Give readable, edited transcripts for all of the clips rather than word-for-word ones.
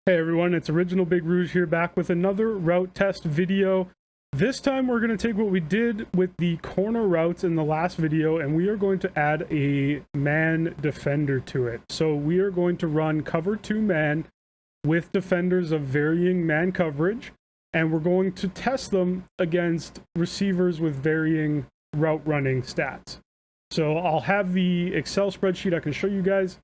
Hey everyone, it's Original Big Rouge here, back with another route test video. This time we're going to take what we did with the corner routes in the last video and we are going to add a man defender to it. So we are going to run cover 2 man with defenders of varying man coverage, and we're going to test them against receivers with varying route running stats. So I'll have the Excel spreadsheet I can show you guys.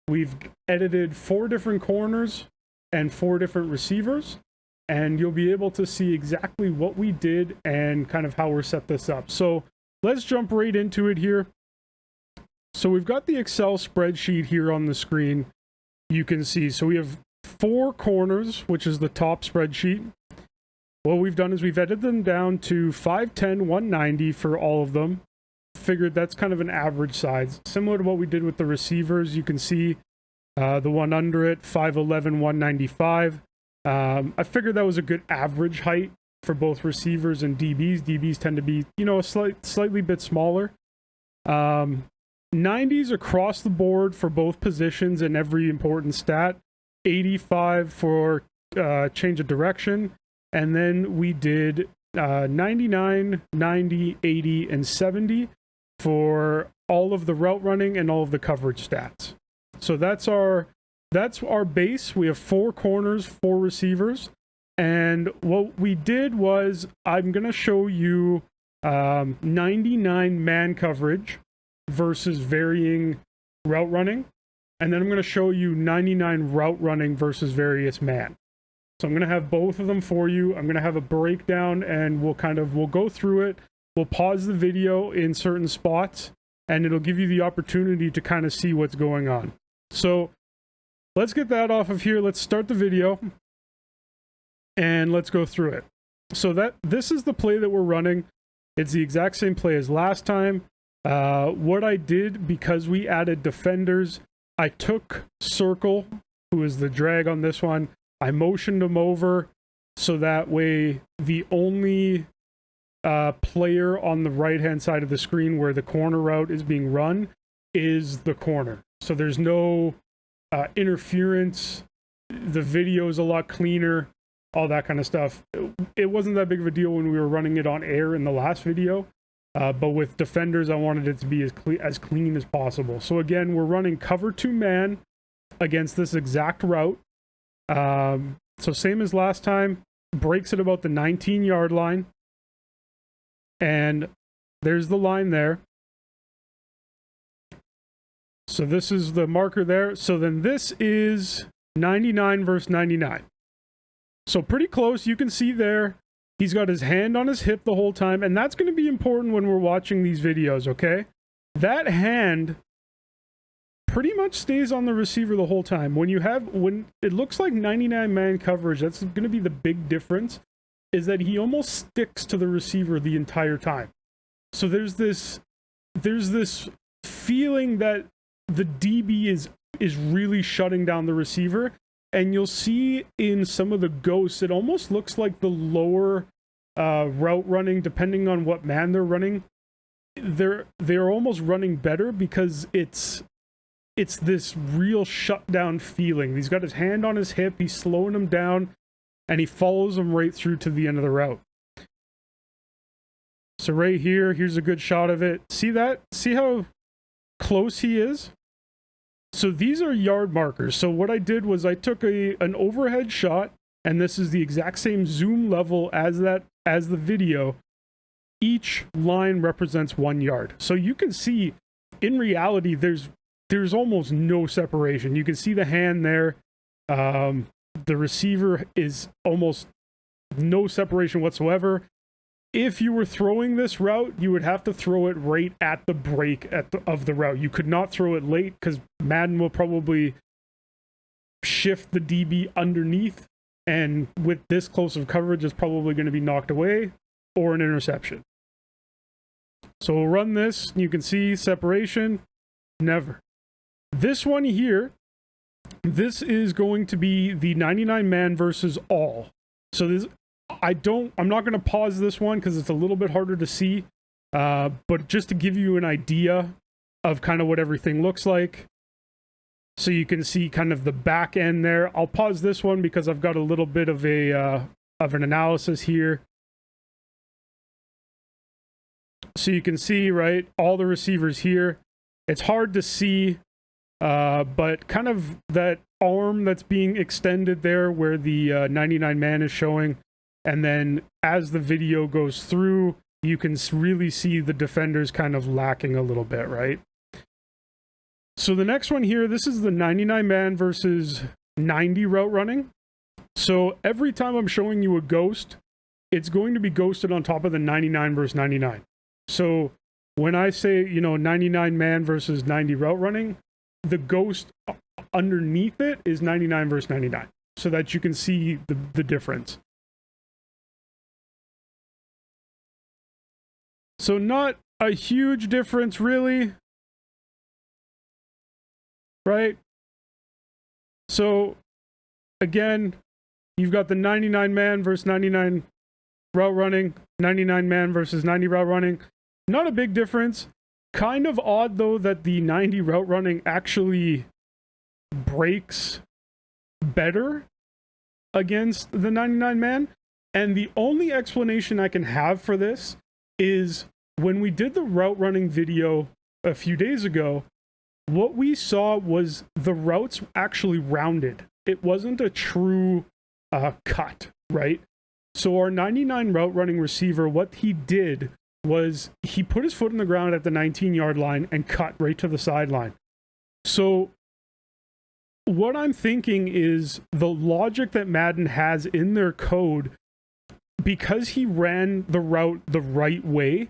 We've edited 4 different corners and 4 different receivers, and you'll be able to see exactly what we did and kind of how we're set this up. So let's jump right into it here. So we've got the Excel spreadsheet here on the screen. You can see, so we have 4 corners, which is the top spreadsheet. What we've done is we've edited them down to 5'10", 190 for all of them. Figured that's kind of an average size, similar to what we did with the receivers. You can see the one under it, 5'11", 195. I figured that was a good average height for both receivers and DBs. DBs tend to be, you know, a slightly bit smaller. 90s across the board for both positions and every important stat. 85 for change of direction. And then we did 99, 90, 80, and 70 for all of the route running and all of the coverage stats. So that's our base. We have 4 corners, 4 receivers. And what we did was, I'm going to show you 99 man coverage versus varying route running. And then I'm going to show you 99 route running versus various man. So I'm going to have both of them for you. I'm going to have a breakdown and we'll go through it. We'll pause the video in certain spots and it'll give you the opportunity to kind of see what's going on. So let's get that off of here. Let's start the video and let's go through it. So this is the play that we're running. It's the exact same play as last time. What I did, because we added defenders, I took Circle, who is the drag on this one. I motioned him over so that way the only player on the right hand side of the screen where the corner route is being run is the corner. So there's no interference. The video is a lot cleaner, all that kind of stuff. It wasn't that big of a deal when we were running it on air in the last video, but with defenders, I wanted it to be as clean as possible. So again, we're running cover 2 man against this exact route. So same as last time, breaks at about the 19-yard line. And there's the line there. So this is the marker there. So then this is 99 versus 99. So pretty close. You can see there, he's got his hand on his hip the whole time. And that's going to be important when we're watching these videos, okay? That hand pretty much stays on the receiver the whole time. When it looks like 99 man coverage, that's going to be the big difference, is that he almost sticks to the receiver the entire time. So there's this feeling that the DB is really shutting down the receiver, and you'll see in some of the ghosts, it almost looks like the lower route running, depending on what man they're running, they're almost running better because it's this real shutdown feeling. He's got his hand on his hip, he's slowing him down, and he follows him right through to the end of the route. So right here, here's a good shot of it. See that? See how close he is? So these are yard markers. So what I did was I took an overhead shot, and this is the exact same zoom level as the video. Each line represents 1 yard. So you can see, in reality, there's almost no separation. You can see the hand there. The receiver is almost no separation whatsoever. If you were throwing this route, you would have to throw it right at the break of the route. You could not throw it late because Madden will probably shift the DB underneath, and with this close of coverage, it's probably going to be knocked away or an interception. So we'll run this. You can see separation. Never. This one here, this is going to be the 99 man versus all. So this, I'm not going to pause this one because it's a little bit harder to see, but just to give you an idea of kind of what everything looks like. So you can see kind of the back end there. I'll pause this one because I've got a little bit of an analysis here. So you can see, right, all the receivers here. It's hard to see, but kind of that arm that's being extended there where the 99 man is showing. And then as the video goes through, you can really see the defenders kind of lacking a little bit, right? So the next one here, this is the 99 man versus 90 route running. So every time I'm showing you a ghost, it's going to be ghosted on top of the 99 versus 99. So when I say, 99 man versus 90 route running, the ghost underneath it is 99 versus 99, so that you can see the difference. So not a huge difference, really, right? So again, you've got the 99 man versus 99 route running, 99 man versus 90 route running. Not a big difference. Kind of odd, though, that the 90 route running actually breaks better against the 99 man. And the only explanation I can have for this is when we did the route running video a few days ago, what we saw was the routes actually rounded. It wasn't a true cut, right? So our 99 route running receiver, what he did was he put his foot in the ground at the 19-yard line and cut right to the sideline. So what I'm thinking is the logic that Madden has in their code, because he ran the route the right way,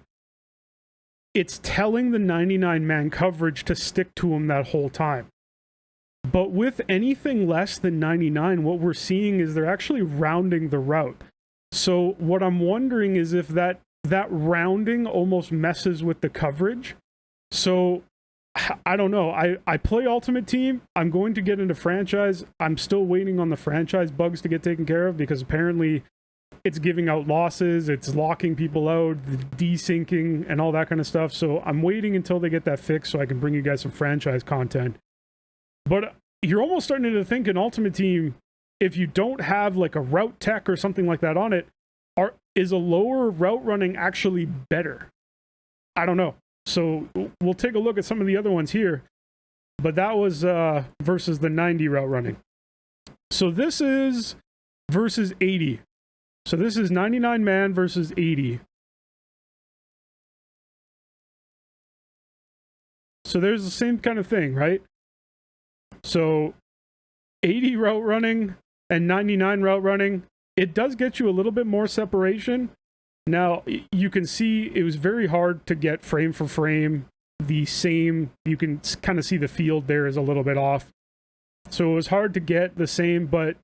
it's telling the 99 man coverage to stick to him that whole time. But with anything less than 99, what we're seeing is they're actually rounding the route. So what I'm wondering is if that rounding almost messes with the coverage. So I don't know. I play Ultimate Team. I'm going to get into franchise. I'm still waiting on the franchise bugs to get taken care of, because apparently it's giving out losses, it's locking people out, desyncing, and all that kind of stuff. So I'm waiting until they get that fixed so I can bring you guys some franchise content. But you're almost starting to think in Ultimate Team, if you don't have like a route tech or something like that on it, is a lower route running actually better? I don't know. So we'll take a look at some of the other ones here. But that was versus the 90 route running. So this is versus 80. So this is 99 man versus 80. So there's the same kind of thing, right? So 80 route running and 99 route running, it does get you a little bit more separation. Now, you can see it was very hard to get frame for frame the same. You can kind of see the field there is a little bit off. So it was hard to get the same, but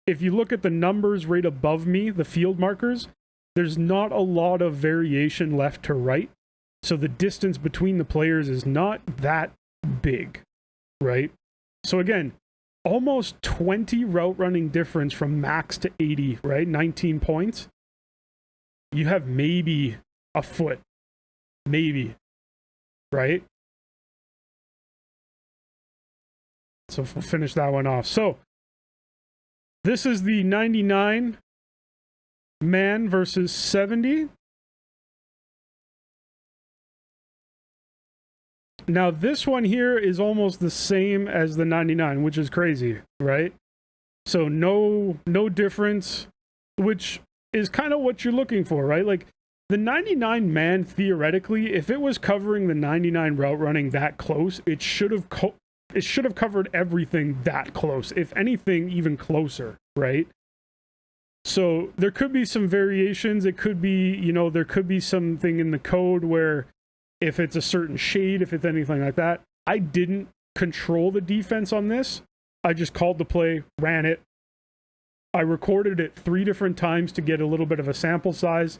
if you look at the numbers right above me, the field markers, there's not a lot of variation left to right. So the distance between the players is not that big, right? So again, almost 20 route running difference from max to 80, right? 19 points. You have maybe a foot, maybe, right? So we'll finish that one off. So this is the 99 man versus 70. Now this one here is almost the same as the 99, which is crazy, right? So no difference, which is kind of what you're looking for, right? Like the 99 man, theoretically, if it was covering the 99 route running that close, it should have covered everything that close, if anything, even closer, right? So there could be some variations. It could be, there could be something in the code where if it's a certain shade, if it's anything like that. I didn't control the defense on this. I just called the play, ran it. I recorded it 3 different times to get a little bit of a sample size.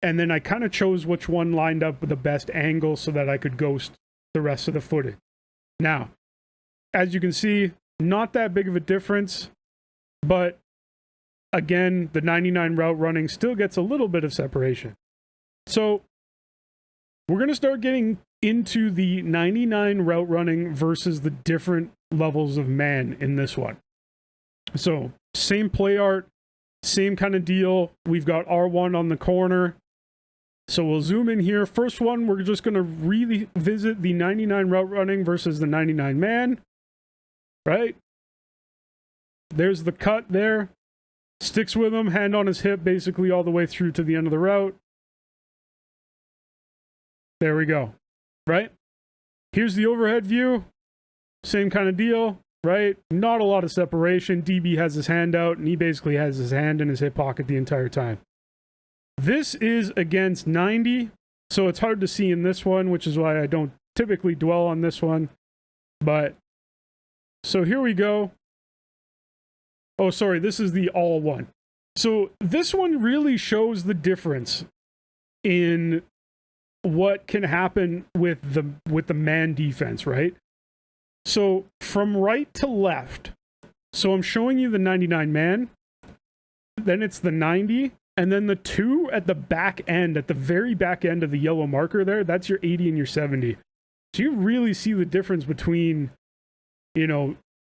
And then I kind of chose which one lined up with the best angle so that I could ghost the rest of the footage. Now, as you can see, not that big of a difference, but again, the 99 route running still gets a little bit of separation. So we're going to start getting into the 99 route running versus the different levels of man in this one. So same play art, same kind of deal. We've got R1 on the corner. So we'll zoom in here. First one, we're just going to revisit the 99 route running versus the 99 man. Right? There's the cut there. Sticks with him, hand on his hip, basically all the way through to the end of the route. There we go. Right? Here's the overhead view. Same kind of deal. Right? Not a lot of separation. DB has his hand out, and he basically has his hand in his hip pocket the entire time. This is against 90, so it's hard to see in this one, which is why I don't typically dwell on this one. But, so here we go. Oh, sorry, this is the all one. So this one really shows the difference in what can happen with the man defense, right? So from right to left, so I'm showing you the 99 man, then it's the 90, and then the 2 at the back end, at the very back end of the yellow marker there, that's your 80 and your 70. So you really see the difference between,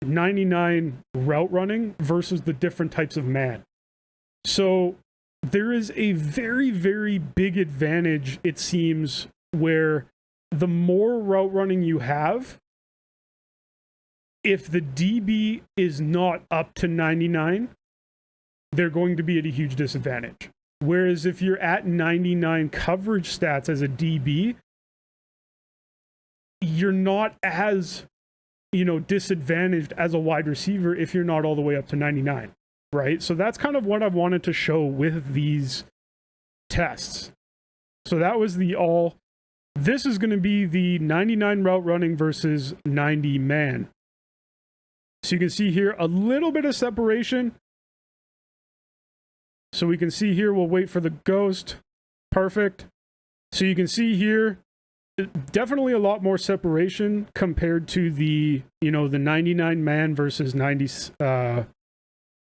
99 route running versus the different types of man. So there is a very, very big advantage, it seems, where the more route running you have, if the DB is not up to 99, they're going to be at a huge disadvantage. Whereas if you're at 99 coverage stats as a DB, you're not as, disadvantaged as a wide receiver if you're not all the way up to 99, right? So that's kind of what I've wanted to show with these tests. So that was the all. This is going to be the 99 route running versus 90 man. So you can see here a little bit of separation. So we can see here, we'll wait for the ghost. Perfect. So you can see here, definitely a lot more separation compared to the, the 99 man versus 90,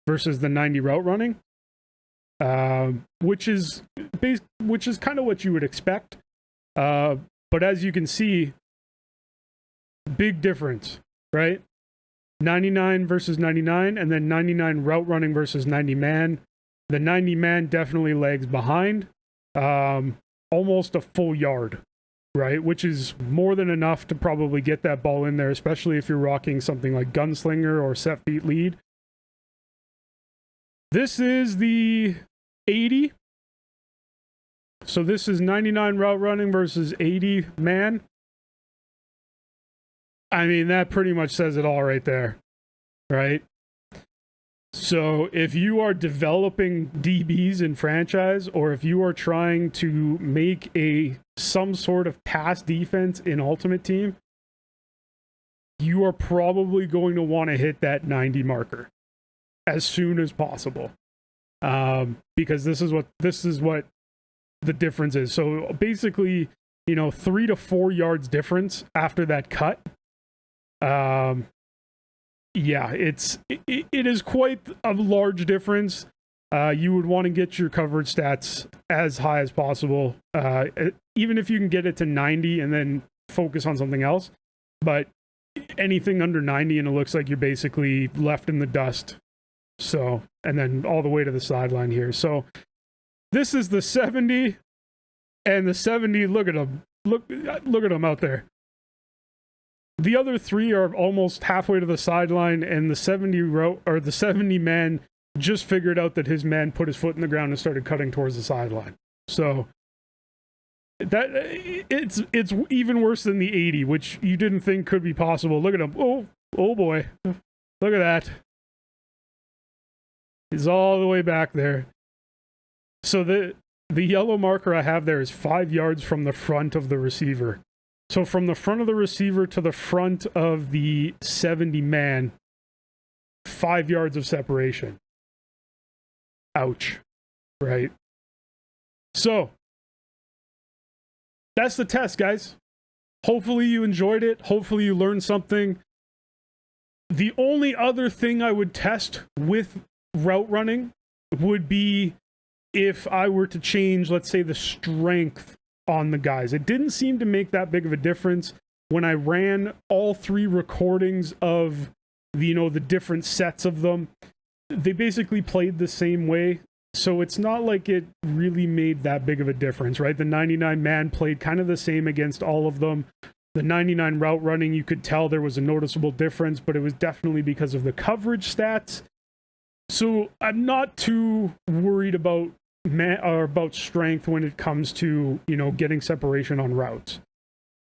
versus the 90 route running, which is kind of what you would expect. But as you can see, big difference, right? 99 versus 99, and then 99 route running versus 90 man. The 90 man definitely lags behind, almost a full yard, right? Which is more than enough to probably get that ball in there, especially if you're rocking something like Gunslinger or Set Feet Lead. This is the 80. So this is 99 route running versus 80 man. I mean, that pretty much says it all right there, right? So if you are developing DBs in franchise, or if you are trying to make some sort of pass defense in Ultimate Team, you are probably going to want to hit that 90 marker as soon as possible, because this is what the difference is. So basically, 3 to 4 yards difference after that cut. Yeah, it is quite a large difference. You would want to get your coverage stats as high as possible, even if you can get it to 90 and then focus on something else. But anything under 90 and it looks like you're basically left in the dust. So, and then all the way to the sideline here. So this is the 70, and the 70, look at them. Look at them out there. The other 3 are almost halfway to the sideline, and the 70 man just figured out that his man put his foot in the ground and started cutting towards the sideline. So that it's even worse than the 80, which you didn't think could be possible. Look at him. Oh boy. Look at that. He's all the way back there. So the yellow marker I have there is 5 yards from the front of the receiver. So from the front of the receiver to the front of the 70 man, 5 yards of separation. Ouch. Right? So that's the test, guys. Hopefully you enjoyed it. Hopefully you learned something. The only other thing I would test with route running would be if I were to change, let's say, the strength on the guys. It didn't seem to make that big of a difference. when I ran all 3 recordings of the different sets of them, they basically played the same way. So it's not like it really made that big of a difference, right? The 99 man played kind of the same against all of them. The 99 route running, you could tell there was a noticeable difference, but it was definitely because of the coverage stats. So I'm not too worried about about strength when it comes to, getting separation on routes.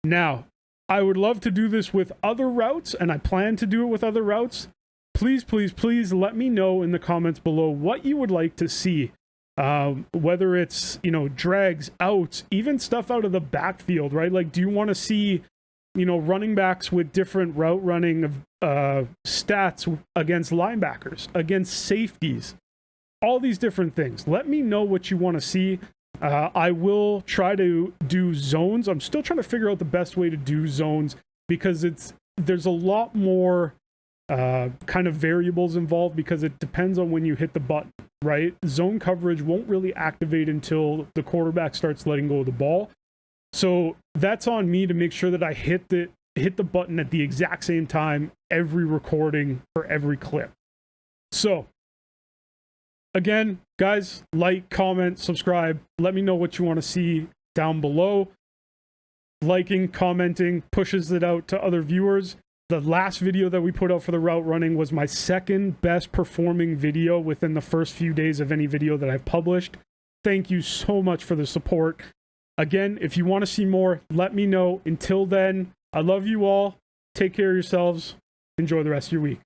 Now, I would love to do this with other routes, and I plan to do it with other routes. Please, please, please let me know in the comments below what you would like to see. Whether it's, drags, outs, even stuff out of the backfield, right? Like, do you want to see, running backs with different route running stats against linebackers, against safeties, all these different things? Let me know what you want to see. I will try to do zones. I'm still trying to figure out the best way to do zones because there's a lot more kind of variables involved because it depends on when you hit the button, right? Zone coverage won't really activate until the quarterback starts letting go of the ball. So that's on me to make sure that I hit the button at the exact same time every recording for every clip. So again, guys, like, comment, subscribe. Let me know what you want to see down below. Liking, commenting pushes it out to other viewers. The last video that we put out for the route running was my second best performing video within the first few days of any video that I've published. Thank you so much for the support. Again, if you want to see more, let me know. Until then, I love you all. Take care of yourselves. Enjoy the rest of your week.